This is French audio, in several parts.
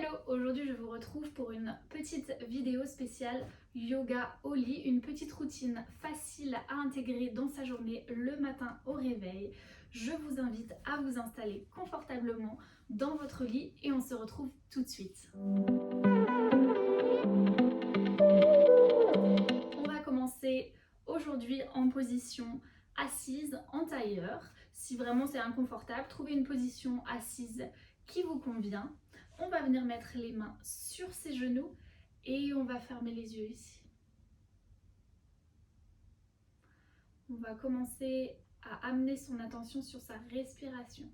Hello, aujourd'hui je vous retrouve pour une petite vidéo spéciale yoga au lit, une petite routine facile à intégrer dans sa journée le matin au réveil. Je vous invite à vous installer confortablement dans votre lit et on se retrouve tout de suite. On va commencer aujourd'hui en position assise en tailleur. Si vraiment c'est inconfortable, trouvez une position assise qui vous convient. On va venir mettre les mains sur ses genoux et on va fermer les yeux ici. On va commencer à amener son attention sur sa respiration.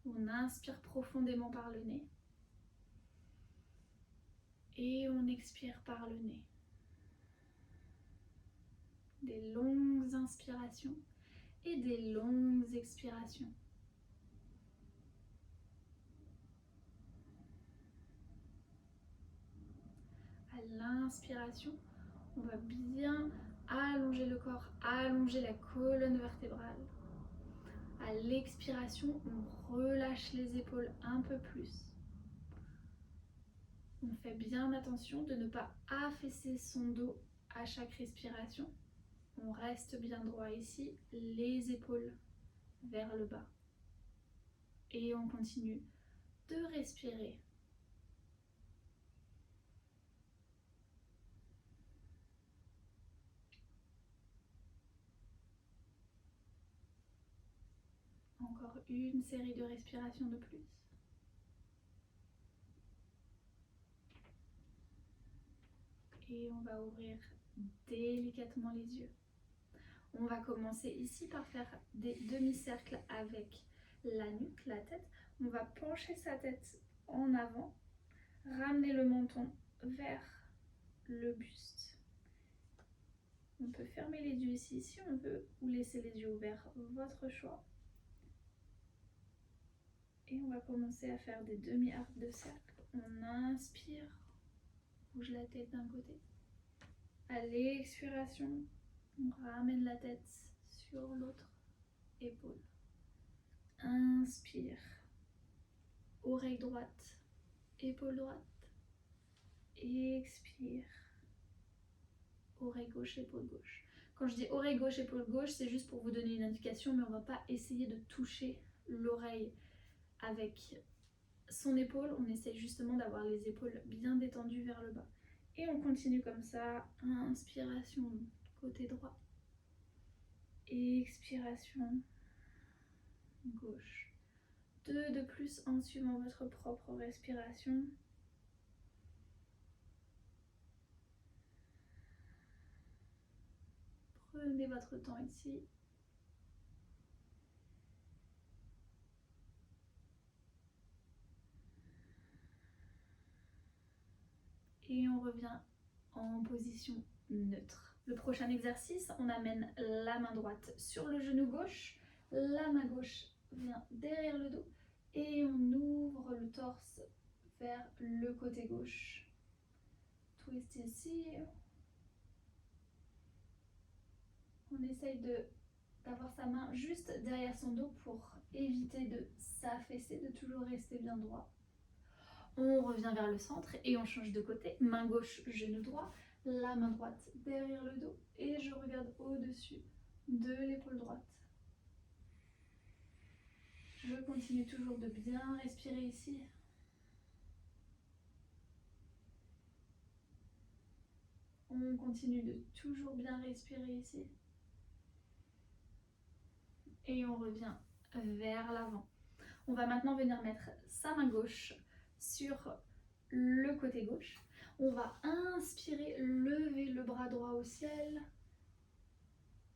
On inspire profondément par le nez et on expire par le nez. Des longues inspirations et des longues expirations. À l'inspiration, on va bien allonger le corps, allonger la colonne vertébrale. À l'expiration, on relâche les épaules un peu plus. On fait bien attention de ne pas affaisser son dos à chaque respiration. On reste bien droit ici, les épaules vers le bas. Et on continue de respirer. Encore une série de respirations de plus. Et on va ouvrir délicatement les yeux. On va commencer ici par faire des demi-cercles avec la nuque, la tête. On va pencher sa tête en avant, ramener le menton vers le buste. On peut fermer les yeux ici si on veut ou laisser les yeux ouverts, votre choix. Et on va commencer à faire des demi-arcs de cercle. On inspire, bouge la tête d'un côté. À l'expiration, on ramène la tête sur l'autre épaule. Inspire, oreille droite, épaule droite. Expire, oreille gauche, épaule gauche. Quand je dis oreille gauche, épaule gauche, c'est juste pour vous donner une indication, mais on ne va pas essayer de toucher l'oreille avec son épaule. On essaie justement d'avoir les épaules bien détendues vers le bas. Et on continue comme ça. Inspiration, côté droit. Expiration, gauche. 2 de plus en suivant votre propre respiration. Prenez votre temps ici. Et on revient en position neutre. Le prochain exercice, on amène la main droite sur le genou gauche, la main gauche vient derrière le dos et on ouvre le torse vers le côté gauche. Twist ici. On essaye d'avoir sa main juste derrière son dos pour éviter de s'affaisser, de toujours rester bien droit. On revient vers le centre et on change de côté. Main gauche, genou droit, la main droite derrière le dos et je regarde au-dessus de l'épaule droite. Je continue toujours de bien respirer ici. On continue de toujours bien respirer ici. Et on revient vers l'avant. On va maintenant venir mettre sa main gauche sur le côté gauche. On va inspirer, lever le bras droit au ciel.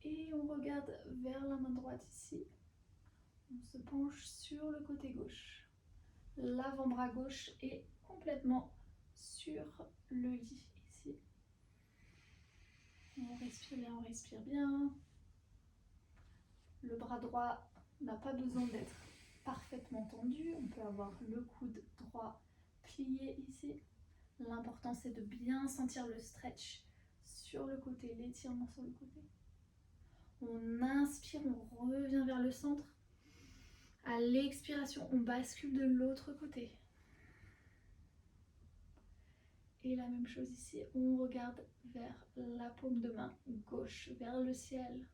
Et on regarde vers la main droite ici. On se penche sur le côté gauche. L'avant-bras gauche est complètement sur le lit ici. On respire bien. Le bras droit n'a pas besoin d'être parfaitement tendu. On peut avoir le coude droit plié ici. L'important c'est de bien sentir le stretch sur le côté, l'étirement sur le côté. On inspire, on revient vers le centre. À l'expiration, on bascule de l'autre côté. Et la même chose ici, on regarde vers la paume de main gauche, vers le ciel.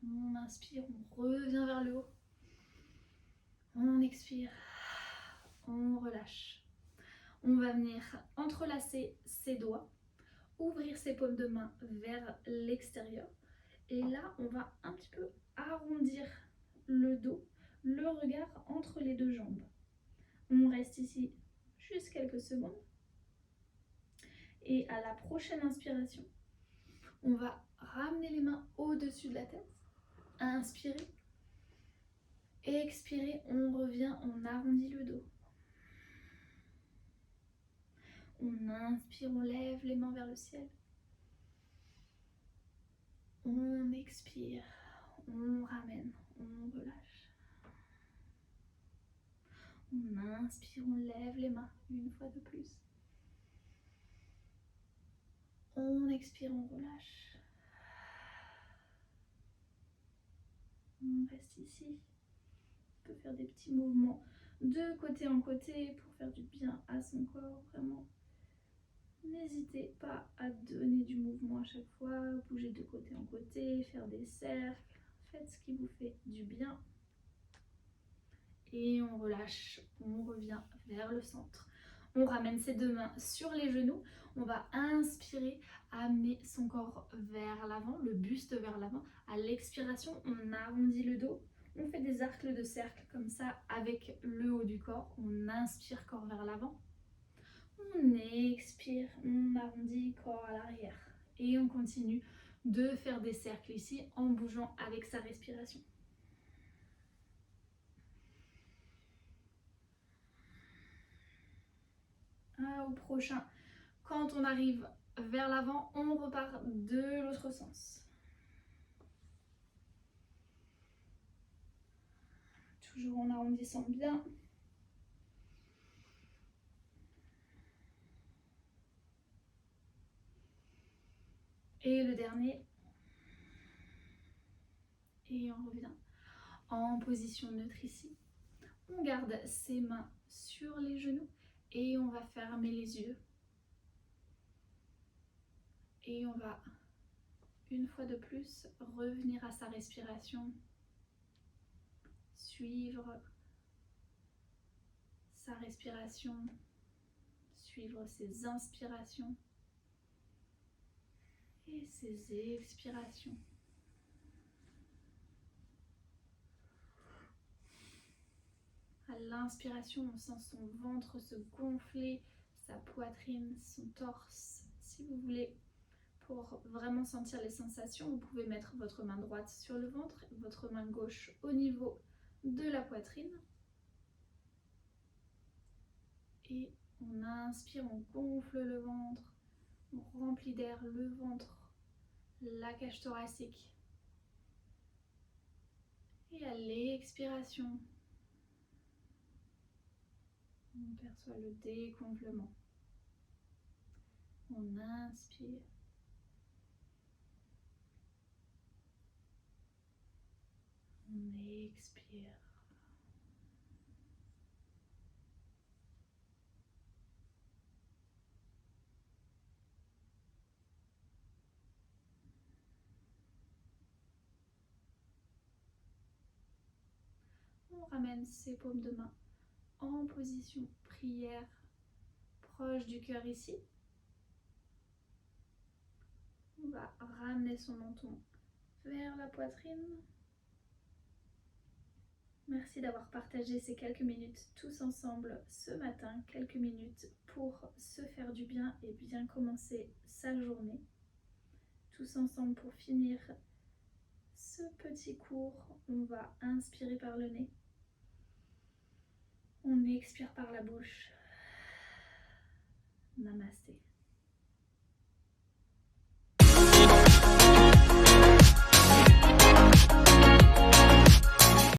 On inspire, on revient vers le haut. On expire, on relâche. On va venir entrelacer ses doigts, ouvrir ses paumes de main vers l'extérieur. Et là, on va un petit peu arrondir le dos, le regard entre les deux jambes. On reste ici juste quelques secondes. Et à la prochaine inspiration, on va ramener les mains au-dessus de la tête. Inspirez. Expirez, on revient, on arrondit le dos. On inspire, on lève les mains vers le ciel. On expire, on ramène, on relâche. On inspire, on lève les mains une fois de plus. On expire, on relâche. On reste ici. On peut faire des petits mouvements de côté en côté pour faire du bien à son corps, vraiment. N'hésitez pas à donner du mouvement à chaque fois, bouger de côté en côté, faire des cercles. Faites ce qui vous fait du bien. Et on relâche, on revient vers le centre. On ramène ses deux mains sur les genoux. On va inspirer, amener son corps vers l'avant, le buste vers l'avant. À l'expiration, on arrondit le dos. On fait des arcs de cercle comme ça avec le haut du corps. On inspire, corps vers l'avant. On expire, on arrondit, corps à l'arrière. Et on continue de faire des cercles ici en bougeant avec sa respiration. Au prochain, quand on arrive vers l'avant, on repart de l'autre sens. Toujours en arrondissant bien. Et le dernier. Et on revient en position neutre ici. On garde ses mains sur les genoux et on va fermer les yeux. Et on va, une fois de plus, revenir à sa respiration. Suivre sa respiration. Suivre ses inspirations et ses expirations. À l'inspiration, on sent son ventre se gonfler, sa poitrine, son torse. Si vous voulez, pour vraiment sentir les sensations, vous pouvez mettre votre main droite sur le ventre, votre main gauche au niveau de la poitrine. Et on inspire, on gonfle le ventre, on remplit d'air le ventre, la cage thoracique. Et à l'expiration, on perçoit le dégonflement. On inspire. On expire. On ramène ses paumes de main en position prière, proche du cœur ici. On va ramener son menton vers la poitrine. Merci d'avoir partagé ces quelques minutes tous ensemble ce matin, quelques minutes pour se faire du bien et bien commencer sa journée. Tous ensemble pour finir ce petit cours, on va inspirer par le nez. On expire par la bouche. Namasté.